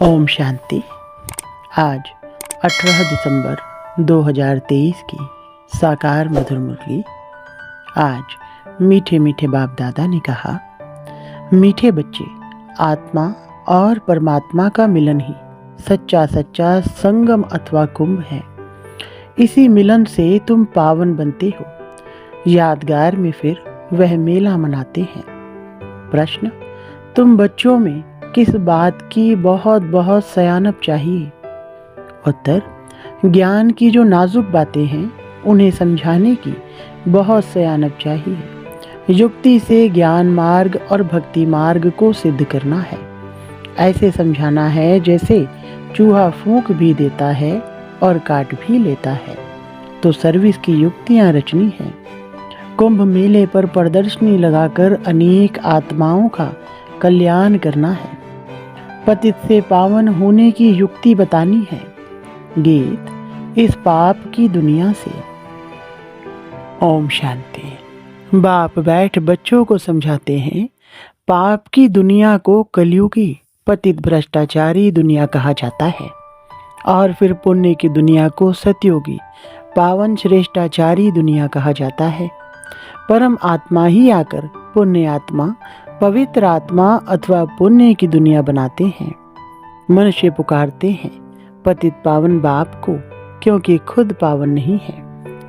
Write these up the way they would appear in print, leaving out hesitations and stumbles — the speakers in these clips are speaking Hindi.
ओम शांति। आज 18 दिसंबर 2023 की साकार मधुर मुरली। आज मीठे मीठे बाप दादा ने कहा, मीठे बच्चे, आत्मा और परमात्मा का मिलन ही सच्चा सच्चा संगम अथवा कुंभ है। इसी मिलन से तुम पावन बनते हो। यादगार में फिर वह मेला मनाते हैं। प्रश्न, तुम बच्चों में किस बात की बहुत बहुत सयानप चाहिए? उत्तर, ज्ञान की जो नाजुक बातें हैं उन्हें समझाने की बहुत सयानप चाहिए। युक्ति से ज्ञान मार्ग और भक्ति मार्ग को सिद्ध करना है। ऐसे समझाना है जैसे चूहा फूंक भी देता है और काट भी लेता है। तो सर्विस की युक्तियां रचनी है। कुंभ मेले पर प्रदर्शनी लगाकर अनेक आत्माओं का कल्याण करना है। पतित से पावन होने की युक्ति बतानी है। गीत इस पाप की दुनिया से। ओम शांति। बाप बैठ बच्चों को समझाते हैं, पाप की दुनिया को कलयुगी पतित भ्रष्टाचारी दुनिया कहा जाता है और फिर पुण्य की दुनिया को सतयुगी पावन श्रेष्ठाचारी दुनिया कहा जाता है। परम आत्मा ही आकर पुण्य आत्मा, पवित्र आत्मा अथवा पुण्य की दुनिया बनाते हैं। मनुष्य पुकारते हैं पतित पावन बाप को, क्योंकि खुद पावन नहीं है।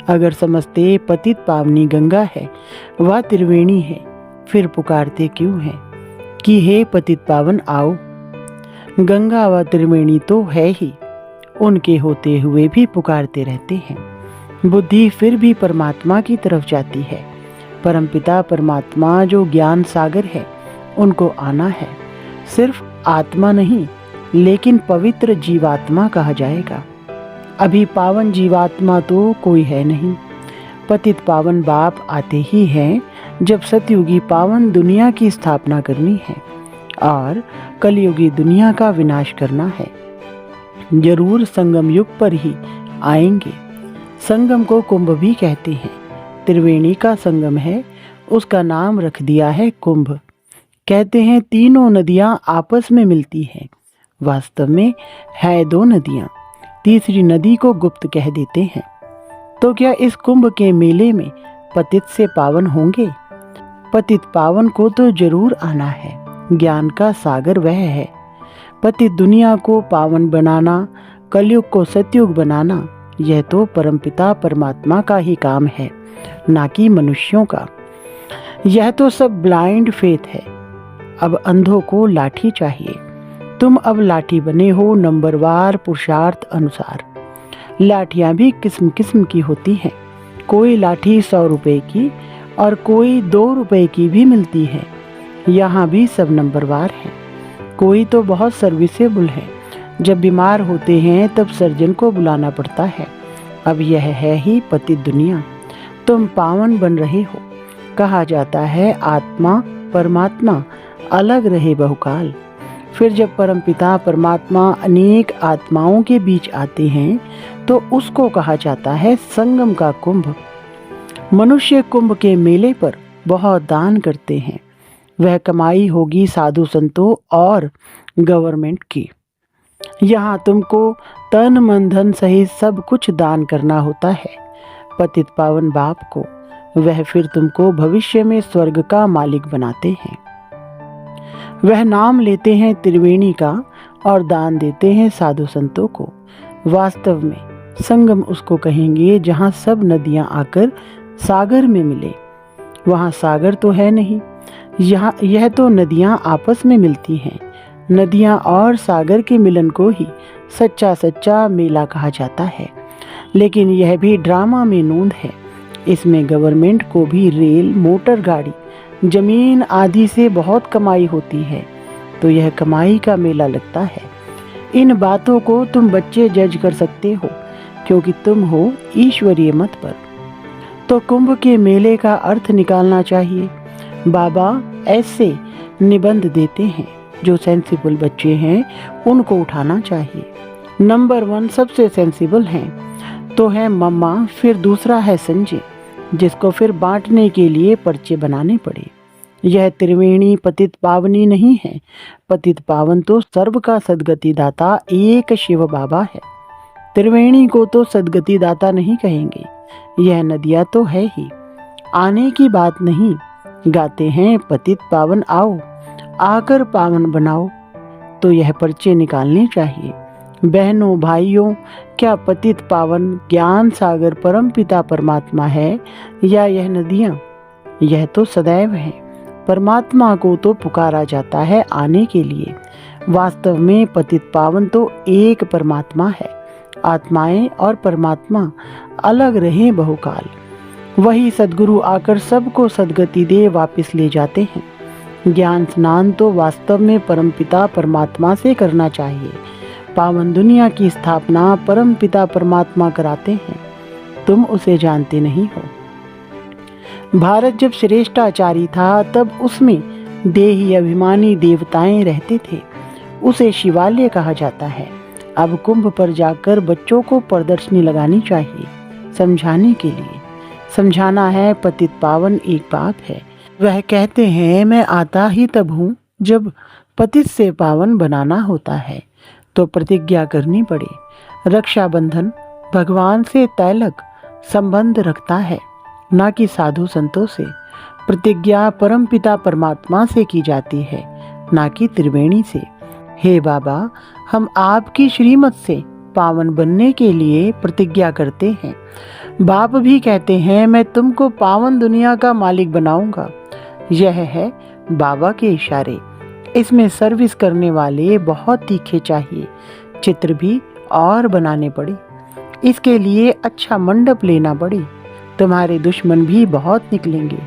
अगर समझते पतित पावनी गंगा है, वह त्रिवेणी है, फिर पुकारते क्यों हैं कि हे पतित पावन आओ? गंगा व त्रिवेणी तो है ही, उनके होते हुए भी पुकारते रहते हैं। बुद्धि फिर भी परमात्मा की तरफ जाती है। परमपिता परमात्मा जो ज्ञान सागर है, उनको आना है। सिर्फ आत्मा नहीं, लेकिन पवित्र जीवात्मा कहा जाएगा। अभी पावन जीवात्मा तो कोई है नहीं। पतित पावन बाप आते ही हैं जब सतयुगी पावन दुनिया की स्थापना करनी है और कलयुगी दुनिया का विनाश करना है। जरूर संगम युग पर ही आएंगे। संगम को कुंभ भी कहते हैं। त्रिवेणी का संगम है, उसका नाम रख दिया है कुंभ। कहते हैं तीनों नदियां आपस में मिलती हैं। वास्तव में है दो नदियां, तीसरी नदी को गुप्त कह देते हैं। तो क्या इस कुंभ के मेले में पतित से पावन होंगे? पतित पावन को तो जरूर आना है। ज्ञान का सागर वह है। पतित दुनिया को पावन बनाना, कलयुग को सतयुग बनाना, यह तो परमपिता परमात्मा का ही काम है, ना कि मनुष्यों का। यह तो सब ब्लाइंड फेथ है। अब अंधों को लाठी चाहिए। तुम अब लाठी बने हो नंबरवार पुरुषार्थ अनुसार। लाठियां भी किस्म किस्म की होती हैं। कोई लाठी 100 रुपए की और कोई 2 रुपए की भी मिलती है। यहाँ भी सब नंबरवार हैं। कोई तो बहुत सर्विसेबल है। जब बीमार होते हैं तब सर्जन को बुलाना पड़ता है। अब यह है ही पतित दुनिया। तुम पावन बन रहे हो। कहा जाता है आत्मा परमात्मा अलग रहे बहुकाल। फिर जब परमपिता परमात्मा अनेक आत्माओं के बीच आते हैं तो उसको कहा जाता है संगम का कुंभ। मनुष्य कुंभ के मेले पर बहुत दान करते हैं। वह कमाई होगी साधु संतों और गवर्नमेंट की। यहाँ तुमको तन मन धन सहित सब कुछ दान करना होता है पतित पावन बाप को। वह फिर तुमको भविष्य में स्वर्ग का मालिक बनाते हैं। वह नाम लेते हैं त्रिवेणी का और दान देते हैं साधु संतों को। वास्तव में संगम उसको कहेंगे जहाँ सब नदियाँ आकर सागर में मिले। वहाँ सागर तो है नहीं, यह तो नदियाँ आपस में मिलती हैं। नदियाँ और सागर के मिलन को ही सच्चा सच्चा मेला कहा जाता है। लेकिन यह भी ड्रामा में नूंद है। इसमें गवर्नमेंट को भी रेल, मोटर गाड़ी, जमीन आदि से बहुत कमाई होती है, तो यह कमाई का मेला लगता है। इन बातों को तुम बच्चे जज कर सकते हो, क्योंकि तुम हो ईश्वरीय मत पर। तो कुंभ के मेले का अर्थ निकालना चाहिए। बाबा ऐसे निबंध देते हैं, जो सेंसिबल बच्चे हैं उनको उठाना चाहिए। नंबर 1 सबसे सेंसिबल हैं तो है मम्मा, फिर दूसरा है संजय, जिसको फिर बांटने के लिए पर्चे बनाने पड़े। यह त्रिवेणी पतित पावनी नहीं है। पतित पावन तो सर्व का सद्गति दाता एक शिव बाबा है। त्रिवेणी को तो सद्गति दाता नहीं कहेंगे। यह नदियाँ तो है ही, आने की बात नहीं। गाते हैं पतित पावन आओ, आकर पावन बनाओ। तो यह पर्चे निकालने चाहिए। बहनों भाइयों, क्या पतित पावन ज्ञान सागर परम पिता परमात्मा है या यह नदियाँ? यह तो सदैव है। परमात्मा को तो पुकारा जाता है आने के लिए। वास्तव में पतित पावन तो एक परमात्मा है। आत्माएं और परमात्मा अलग रहे बहुकाल। वही सद्गुरु आकर सबको सद्गति दे वापस ले जाते हैं। ज्ञान स्नान तो वास्तव में परमपिता परमात्मा से करना चाहिए। पावन दुनिया की स्थापना परमपिता परमात्मा कराते हैं। तुम उसे जानते नहीं हो। भारत जब श्रेष्ठाचारी था तब उसमें देही अभिमानी देवताएं रहते थे। उसे शिवालय कहा जाता है। अब कुंभ पर जाकर बच्चों को प्रदर्शनी लगानी चाहिए, समझाने के लिए। समझाना है पतित पावन एक बाप है। वह कहते हैं मैं आता ही तब हूँ जब पतित से पावन बनाना होता है तो प्रतिज्ञा करनी पड़े। रक्षाबंधन भगवान से तैलक संबंध रखता है, ना कि साधु संतों से। प्रतिज्ञा परमपिता परमात्मा से की जाती है, ना कि त्रिवेणी से। हे बाबा, हम आपकी श्रीमत से पावन बनने के लिए प्रतिज्ञा करते हैं। बाप भी कहते हैं मैं तुमको पावन दुनिया का मालिक बनाऊंगा। यह है बाबा के इशारे। इसमें सर्विस करने वाले बहुत तीखे चाहिए। चित्र भी और बनाने पड़े। इसके लिए अच्छा मंडप लेना पड़े। तुम्हारे दुश्मन भी बहुत निकलेंगे।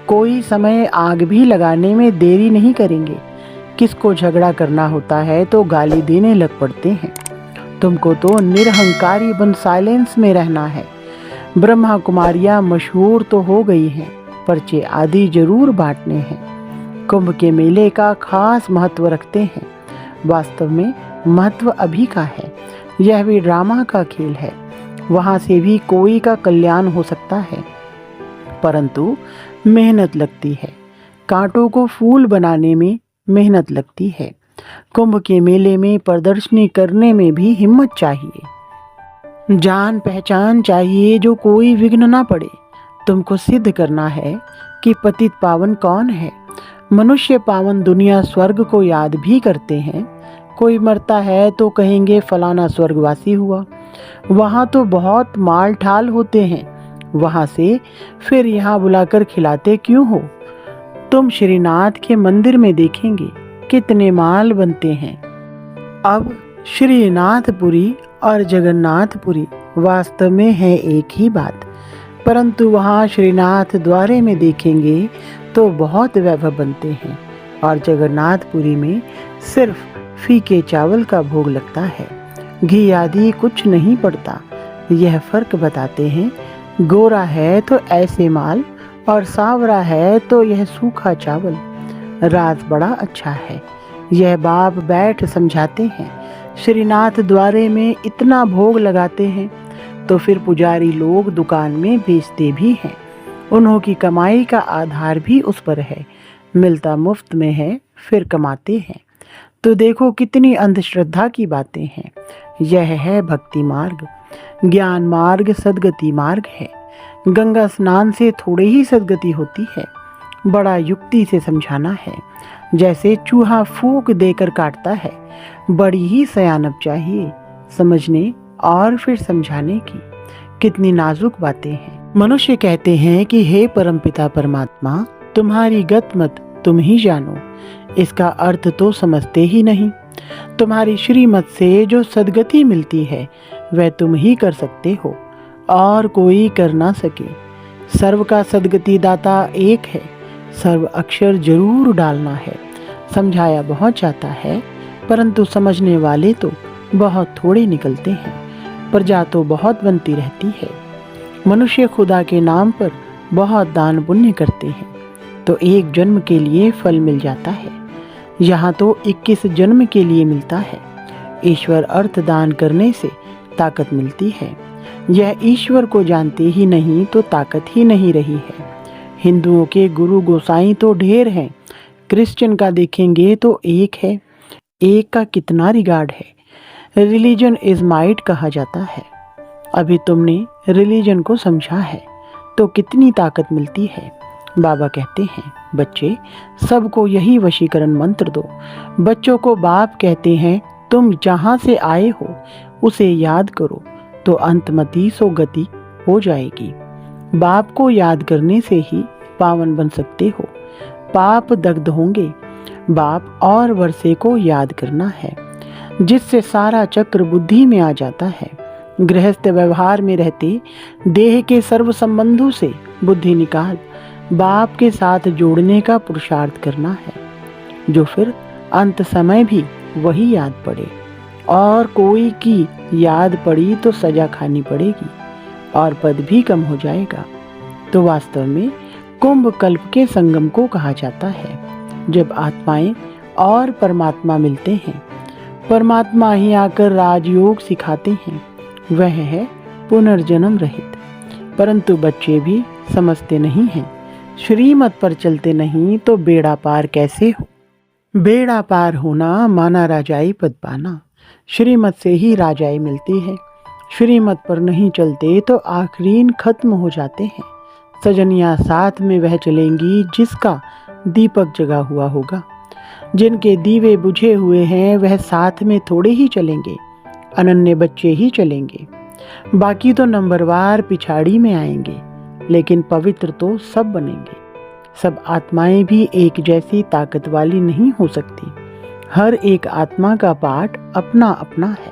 कोई समय आग भी लगाने में देरी नहीं करेंगे। किसको झगड़ा करना होता है तो गाली देने लग पड़ते हैं। तुमको तो निरहंकारी बन साइलेंस में रहना है। ब्रह्मा कुमारियां मशहूर तो हो गई हैं, पर्चे आदि जरूर बांटने हैं। कुंभ के मेले का खास महत्व रखते हैं। वास्तव में महत्व अभी का है। यह भी ड्रामा का खेल है। वहां से भी कोई का कल्याण हो सकता है, परंतु मेहनत लगती है। कांटों को फूल बनाने में मेहनत लगती है। कुंभ के मेले में प्रदर्शनी करने में भी हिम्मत चाहिए। जान पहचान चाहिए जो कोई विघ्न ना पड़े। तुमको सिद्ध करना है कि पतित पावन कौन है। मनुष्य पावन दुनिया स्वर्ग को याद भी करते हैं। कोई मरता है तो कहेंगे फलाना स्वर्गवासी हुआ। वहाँ तो बहुत माल ठाल होते हैं। वहाँ से फिर यहाँ बुलाकर खिलाते क्यों हो? तुम श्रीनाथ के मंदिर में देखेंगे कितने माल बनते हैं। अब श्रीनाथपुरी और जगन्नाथपुरी वास्तव में है एक ही बात, परंतु वहाँ श्रीनाथ द्वारे में देखेंगे तो बहुत वैभव बनते हैं और जगन्नाथपुरी में सिर्फ फीके चावल का भोग लगता है। घी आदि कुछ नहीं पड़ता। यह फर्क बताते हैं। गोरा है तो ऐसे माल और सांवरा है तो यह सूखा चावल। राज बड़ा अच्छा है। यह बाप बैठ समझाते हैं। श्रीनाथ द्वारे में इतना भोग लगाते हैं तो फिर पुजारी लोग दुकान में बेचते भी हैं। उन्हों की कमाई का आधार भी उस पर है। मिलता मुफ्त में है फिर कमाते हैं। तो देखो कितनी अंधश्रद्धा की बातें हैं। यह है भक्ति मार्ग। ज्ञान मार्ग सद्गति मार्ग है। गंगा स्नान से थोड़ी ही सद्गति होती है। बड़ा युक्ति से समझाना है। जैसे चूहा फूंक देकर काटता है। बड़ी ही सयानप चाहिए समझने और फिर समझाने की। कितनी नाजुक बातें हैं। मनुष्य कहते हैं कि हे परमपिता परमात्मा, तुम्हारी गत मत तुम ही जानो। इसका अर्थ तो समझते ही नहीं। तुम्हारी श्रीमत से जो सद्गति मिलती है वह तुम ही कर सकते हो और कोई कर ना सके। सर्व का सद्गति दाता एक है। सर्व अक्षर जरूर डालना है। समझाया बहुत जाता है, परंतु समझने वाले तो बहुत थोड़े निकलते हैं। प्रजा तो बहुत बनती रहती है। मनुष्य खुदा के नाम पर बहुत दान पुण्य करते हैं तो एक जन्म के लिए फल मिल जाता है। यहाँ तो 21 जन्म के लिए मिलता है। ईश्वर अर्थ दान करने से ताकत मिलती है। यह ईश्वर को जानते ही नहीं तो ताकत ही नहीं रही है। हिंदुओं के गुरु गोसाई तो ढेर हैं, क्रिश्चियन का देखेंगे तो एक है, एक का कितना रिगार्ड है। रिलीजन इज माइट कहा जाता है। अभी तुमने रिलीजन को समझा है तो कितनी ताकत मिलती है। बाबा कहते हैं, बच्चे सबको यही वशीकरण मंत्र दो। बच्चों को बाप कहते हैं, तुम जहाँ से आए हो उसे याद करो तो अंतमति सो गति हो जाएगी। बाप को याद करने से ही पावन बन सकते हो। पाप दग्ध होंगे। बाप और वर्षे को याद करना है, जिससे सारा चक्र बुद्धि में आ जाता है। गृहस्थ व्यवहार में रहते देह के सर्व संबंधों से बुद्धि निकाल बाप के साथ जोड़ने का पुरुषार्थ करना है, जो फिर अंत समय भी वही याद पड़े। और कोई की याद पड़ी तो सजा खानी पड़ेगी और पद भी कम हो जाएगा। तो वास्तव में कुंभ कल्प के संगम को कहा जाता है, जब आत्माएं और परमात्मा मिलते हैं। परमात्मा ही आकर राजयोग सिखाते हैं, वह है पुनर्जन्म रहित। परंतु बच्चे भी समझते नहीं हैं। श्रीमत पर चलते नहीं तो बेड़ा पार कैसे हो। बेड़ा पार होना माना राजाई पद पाना। श्रीमत से ही राजाई मिलती है। श्रीमत पर नहीं चलते तो आखरीन खत्म हो जाते हैं। सजनियां साथ में वह चलेंगी जिसका दीपक जगा हुआ होगा। जिनके दीवे बुझे हुए हैं वह साथ में थोड़े ही चलेंगे, अनन्य बच्चे ही चलेंगे। बाकी तो नंबरवार पिछाड़ी में आएंगे, लेकिन पवित्र तो सब बनेंगे। सब आत्माएं भी एक जैसी ताकत वाली नहीं हो सकती। हर एक आत्मा का पाठ अपना अपना है।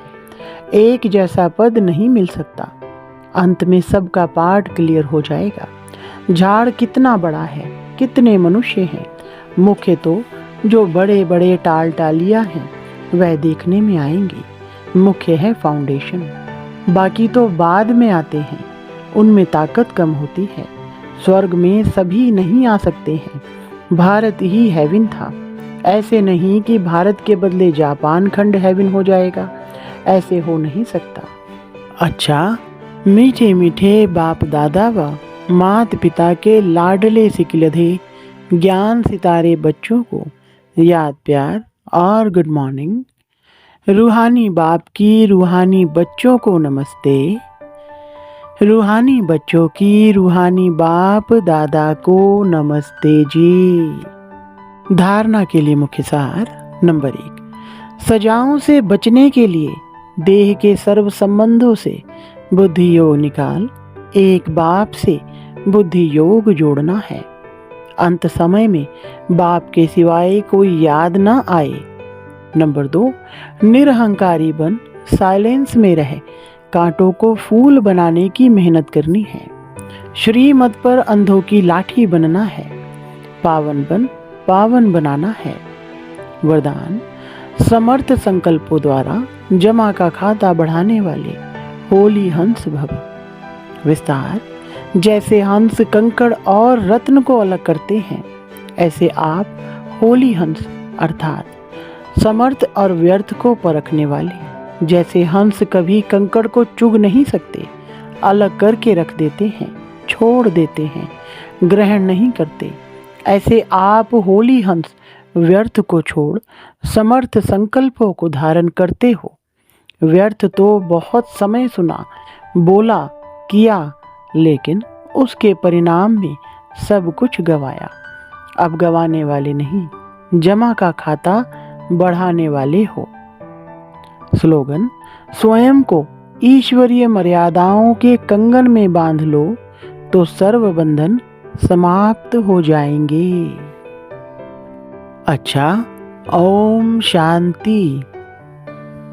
एक जैसा पद नहीं मिल सकता। अंत में सबका पाठ क्लियर हो जाएगा। झाड़ कितना बड़ा है, कितने मनुष्य हैं। मुख्य तो जो बड़े बड़े टाल टालियां हैं वह देखने में आएंगे। मुख्य है फाउंडेशन, बाकी तो बाद में आते हैं। उनमें ताकत कम होती है। स्वर्ग में सभी नहीं आ सकते हैं। भारत ही हेवन था। ऐसे नहीं कि भारत के बदले जापान खंड हेवन हो जाएगा, ऐसे हो नहीं सकता। अच्छा, मीठे मीठे बाप दादा व मात पिता के लाडले सिकलधे ज्ञान सितारे बच्चों को याद प्यार और गुड मॉर्निंग। रूहानी बाप की रूहानी बच्चों को नमस्ते। रूहानी बच्चों की रूहानी बाप दादा को नमस्ते जी। धारणा के लिए मुख्य सार नंबर 1, सजाओं से बचने के लिए देह के सर्व संबंधों से बुद्धि योग निकाल एक बाप से बुद्धि योग जोड़ना है। अंत समय में बाप के सिवाय कोई याद ना आए। नंबर 2, निरहंकारी बन साइलेंस में रहे कांटों को फूल बनाने की मेहनत करनी है। श्रीमत पर अंधों की लाठी बनना है। पावन बन पावन बनाना है। वरदान, समर्थ संकल्पों द्वारा जमा का खाता बढ़ाने वाले होली हंस भव। विस्तार, जैसे हंस कंकड़ और रत्न को अलग करते हैं, ऐसे आप होली हंस अर्थात समर्थ और व्यर्थ को परखने वाले। जैसे हंस कभी कंकड़ को चुग नहीं सकते, अलग करके रख देते हैं, छोड़ देते हैं, ग्रहण नहीं करते, ऐसे आप होली हंस व्यर्थ को छोड़ समर्थ संकल्पों को धारण करते हो। व्यर्थ तो बहुत समय सुना, बोला, किया, लेकिन उसके परिणाम में सब कुछ गवाया। अब गवाने वाले नहीं, जमा का खाता बढ़ाने वाले हो। स्लोगन, स्वयं को ईश्वरीय मर्यादाओं के कंगन में बांध लो तो सर्व बंधन समाप्त हो जाएंगे। अच्छा, ओम शांति।